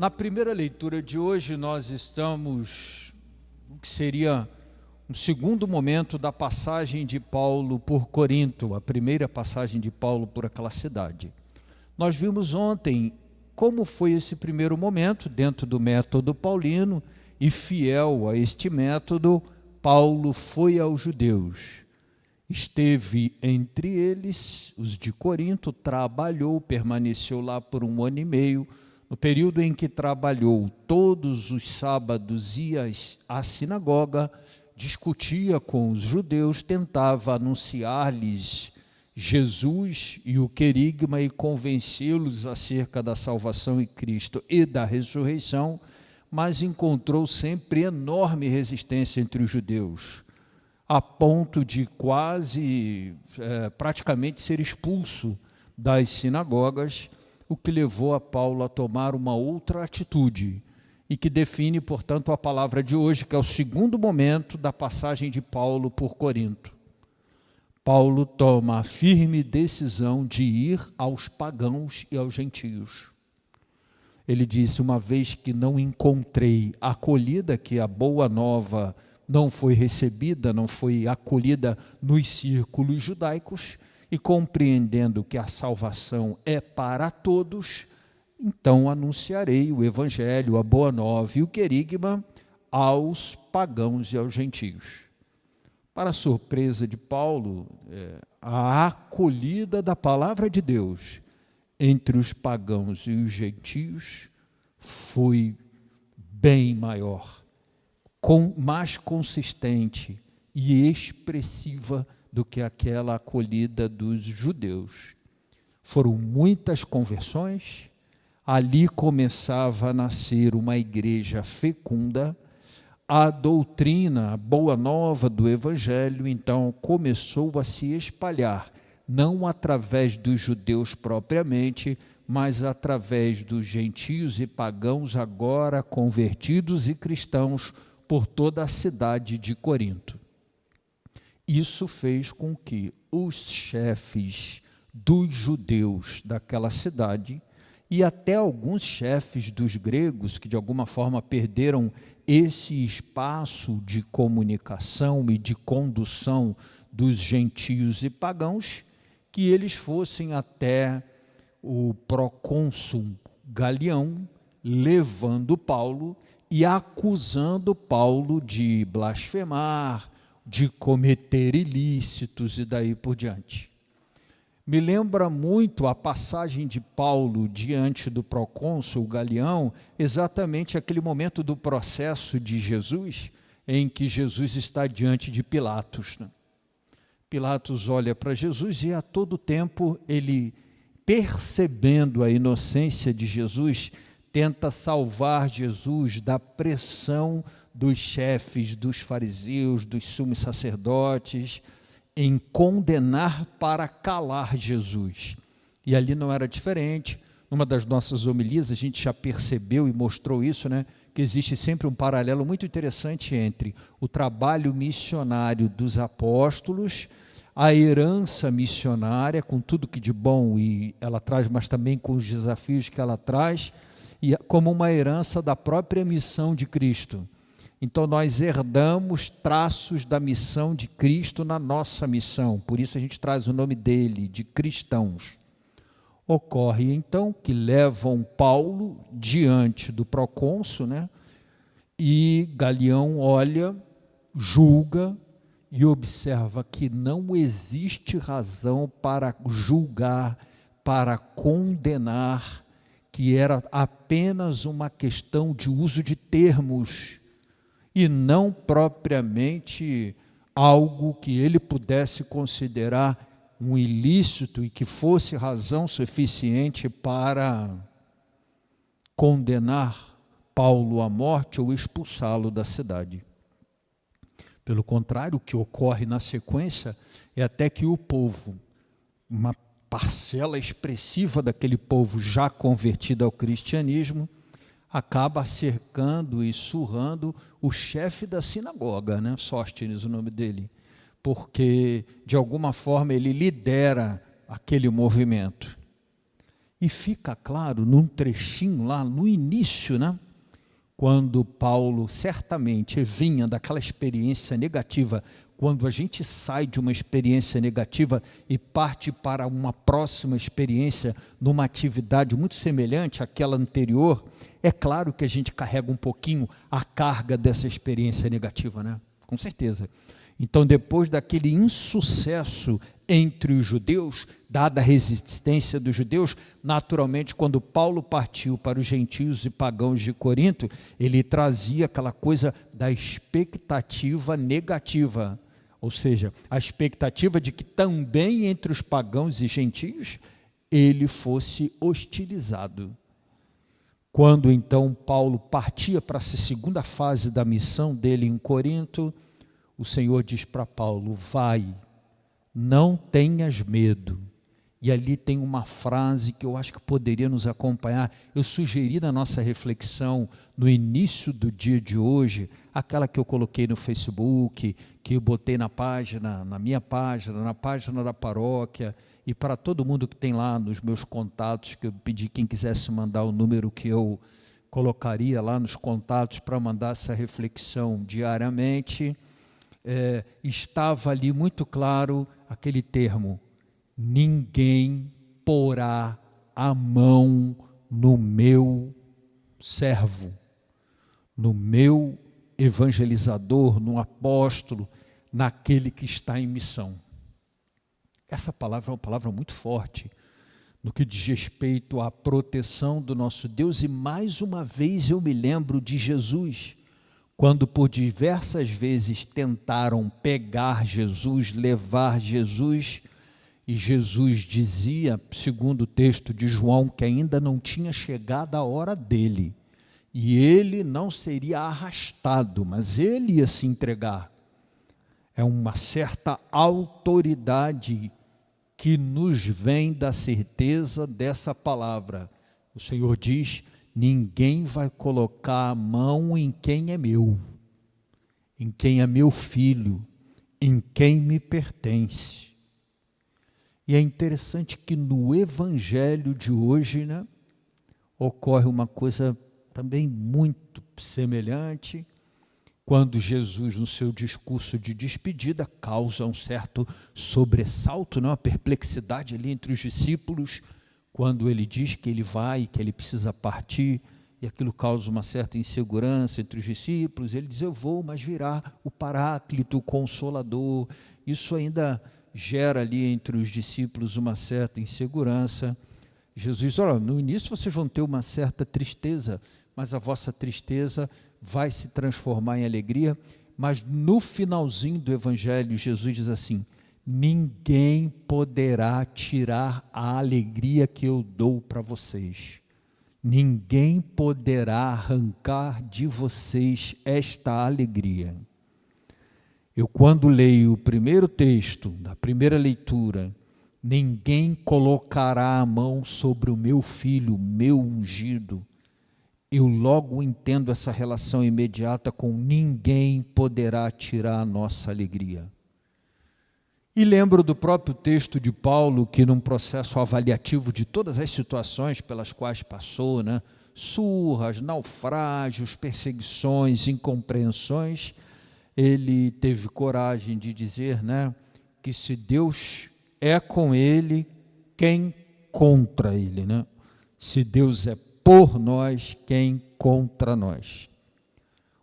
Na primeira leitura de hoje, nós estamos no que seria um segundo momento da passagem de Paulo por Corinto, a primeira passagem de Paulo por aquela cidade. Nós vimos ontem como foi esse primeiro momento dentro do método paulino, e fiel a este método, Paulo foi aos judeus. Esteve entre eles, os de Corinto, trabalhou, permaneceu lá por 1 ano e meio. No período em que trabalhou, todos os sábados ia à sinagoga, discutia com os judeus, tentava anunciar-lhes Jesus e o querigma e convencê-los acerca da salvação em Cristo e da ressurreição, mas encontrou sempre enorme resistência entre os judeus, a ponto de praticamente ser expulso das sinagogas, o que levou a Paulo a tomar uma outra atitude, e que define, portanto, a palavra de hoje, que é o segundo momento da passagem de Paulo por Corinto. Paulo toma a firme decisão de ir aos pagãos e aos gentios. Ele disse: uma vez que não encontrei acolhida, que a boa nova não foi recebida, não foi acolhida nos círculos judaicos, e compreendendo que a salvação é para todos, então anunciarei o evangelho, a boa nova e o querigma aos pagãos e aos gentios. Para a surpresa de Paulo, a acolhida da palavra de Deus entre os pagãos e os gentios foi bem maior, mais consistente e expressiva do que aquela acolhida dos judeus. Foram muitas conversões, ali começava a nascer uma igreja fecunda, a doutrina, a boa nova do evangelho, então começou a se espalhar, não através dos judeus propriamente, mas através dos gentios e pagãos agora convertidos e cristãos por toda a cidade de Corinto. Isso fez com que os chefes dos judeus daquela cidade e até alguns chefes dos gregos, que de alguma forma perderam esse espaço de comunicação e de condução dos gentios e pagãos, que eles fossem até o procônsul Galião, levando Paulo e acusando Paulo de blasfemar, de cometer ilícitos e daí por diante. Me lembra muito a passagem de Paulo diante do procônsul Galião, exatamente aquele momento do processo de Jesus, em que Jesus está diante de Pilatos, né? Pilatos olha para Jesus e a todo tempo ele, percebendo a inocência de Jesus, tenta salvar Jesus da pressão dos chefes, dos fariseus, dos sumos sacerdotes, em condenar para calar Jesus. E ali não era diferente. Numa das nossas homilias a gente já percebeu e mostrou isso, né? Que existe sempre um paralelo muito interessante entre o trabalho missionário dos apóstolos, a herança missionária, com tudo que de bom e ela traz, mas também com os desafios que ela traz, e como uma herança da própria missão de Cristo. Então nós herdamos traços da missão de Cristo na nossa missão, por isso a gente traz o nome dele, de cristãos. Ocorre então que levam Paulo diante do procônsul, né? E Galião olha, julga e observa que não existe razão para julgar, para condenar, que era apenas uma questão de uso de termos e não propriamente algo que ele pudesse considerar um ilícito e que fosse razão suficiente para condenar Paulo à morte ou expulsá-lo da cidade. Pelo contrário, o que ocorre na sequência é até que o povo, uma parcela expressiva daquele povo já convertido ao cristianismo, acaba cercando e surrando o chefe da sinagoga, né? Sóstenes, o nome dele, porque de alguma forma ele lidera aquele movimento. E fica claro num trechinho lá no início, né? Quando Paulo certamente vinha daquela experiência negativa, quando a gente sai de uma experiência negativa e parte para uma próxima experiência, numa atividade muito semelhante àquela anterior, é claro que a gente carrega um pouquinho a carga dessa experiência negativa, né? Com certeza. Então, depois daquele insucesso entre os judeus, dada a resistência dos judeus, naturalmente, quando Paulo partiu para os gentios e pagãos de Corinto, ele trazia aquela coisa da expectativa negativa, ou seja, a expectativa de que também entre os pagãos e gentios ele fosse hostilizado. Quando então Paulo partia para essa segunda fase da missão dele em Corinto, o Senhor diz para Paulo: vai, não tenhas medo. E ali tem uma frase que eu acho que poderia nos acompanhar. Eu sugeri na nossa reflexão, no início do dia de hoje, aquela que eu coloquei no Facebook, que eu botei na página, na minha página, na página da paróquia, e para todo mundo que tem lá nos meus contatos, que eu pedi quem quisesse mandar o número que eu colocaria lá nos contatos para mandar essa reflexão diariamente. Estava ali muito claro aquele termo: ninguém porá a mão no meu servo, no meu evangelizador, no apóstolo, naquele que está em missão. Essa palavra é uma palavra muito forte no que diz respeito à proteção do nosso Deus, e mais uma vez eu me lembro de Jesus, quando por diversas vezes tentaram pegar Jesus, levar Jesus, e Jesus dizia, segundo o texto de João, que ainda não tinha chegado a hora dele, e ele não seria arrastado, mas ele ia se entregar. É uma certa autoridade que nos vem da certeza dessa palavra. O Senhor diz: ninguém vai colocar a mão em quem é meu, em quem é meu filho, em quem me pertence. E é interessante que no evangelho de hoje, né, ocorre uma coisa também muito semelhante, quando Jesus, no seu discurso de despedida, causa um certo sobressalto, uma perplexidade ali entre os discípulos, quando ele diz que ele vai, que ele precisa partir, e aquilo causa uma certa insegurança entre os discípulos. Ele diz: eu vou, mas virá o Paráclito, o Consolador. Isso ainda gera ali entre os discípulos uma certa insegurança. Jesus diz: olha, no início vocês vão ter uma certa tristeza, mas a vossa tristeza vai se transformar em alegria. Mas no finalzinho do Evangelho, Jesus diz assim: ninguém poderá tirar a alegria que eu dou para vocês. Ninguém poderá arrancar de vocês esta alegria. Eu, quando leio o primeiro texto, da primeira leitura, ninguém colocará a mão sobre o meu filho, meu ungido, eu logo entendo essa relação imediata com ninguém poderá tirar a nossa alegria. E lembro do próprio texto de Paulo, que num processo avaliativo de todas as situações pelas quais passou, né, surras, naufrágios, perseguições, incompreensões, ele teve coragem de dizer, né, que se Deus é com ele, quem contra ele, né? Se Deus é por nós, quem contra nós?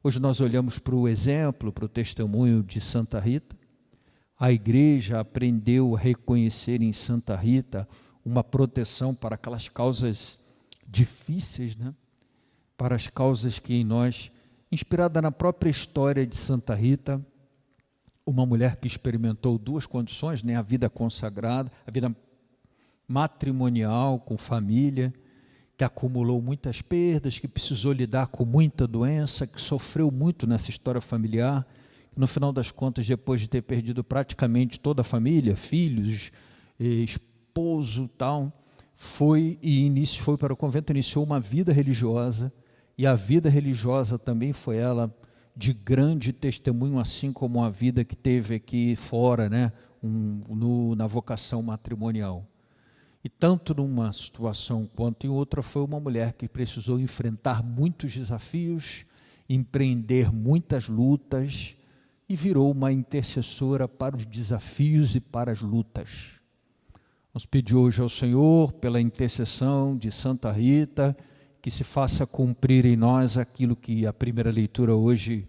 Hoje nós olhamos para o exemplo, para o testemunho de Santa Rita. A igreja aprendeu a reconhecer em Santa Rita uma proteção para aquelas causas difíceis, né? Para as causas que em nós, inspirada na própria história de Santa Rita, uma mulher que experimentou duas condições, né? A vida consagrada, a vida matrimonial com família, que acumulou muitas perdas, que precisou lidar com muita doença, que sofreu muito nessa história familiar. No final das contas, depois de ter perdido praticamente toda a família, filhos, esposo, tal, foi para o convento, iniciou uma vida religiosa, e a vida religiosa também foi ela de grande testemunho, assim como a vida que teve aqui fora, né, na vocação matrimonial. E tanto numa situação quanto em outra, foi uma mulher que precisou enfrentar muitos desafios, empreender muitas lutas e virou uma intercessora para os desafios e para as lutas. Vamos pedir hoje ao Senhor, pela intercessão de Santa Rita, que se faça cumprir em nós aquilo que a primeira leitura hoje